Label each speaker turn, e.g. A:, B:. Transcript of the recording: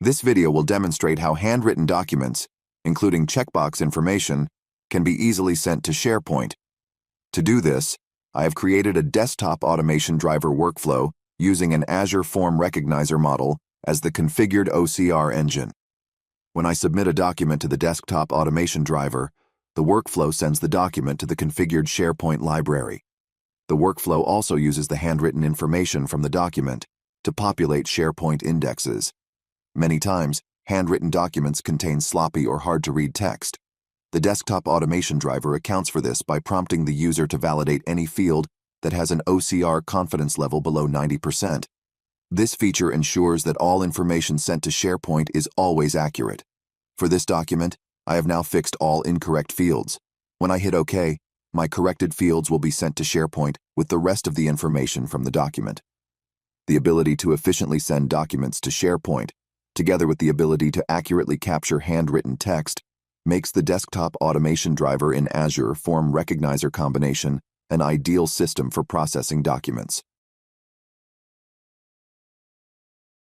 A: This video will demonstrate how handwritten documents, including checkbox information, can be easily sent to SharePoint. To do this, I have created a desktop automation driver workflow using an Azure Form Recognizer model as the configured OCR engine. When I submit a document to the desktop automation driver, the workflow sends the document to the configured SharePoint library. The workflow also uses the handwritten information from the document to populate SharePoint indexes. Many times, handwritten documents contain sloppy or hard-to-read text. The desktop automation driver accounts for this by prompting the user to validate any field that has an OCR confidence level below 90%. This feature ensures that all information sent to SharePoint is always accurate. For this document, I have now fixed all incorrect fields. When I hit OK, my corrected fields will be sent to SharePoint with the rest of the information from the document. The ability to efficiently send documents to SharePoint, together with the ability to accurately capture handwritten text, makes the desktop automation driver in Azure Form Recognizer combination an ideal system for processing documents.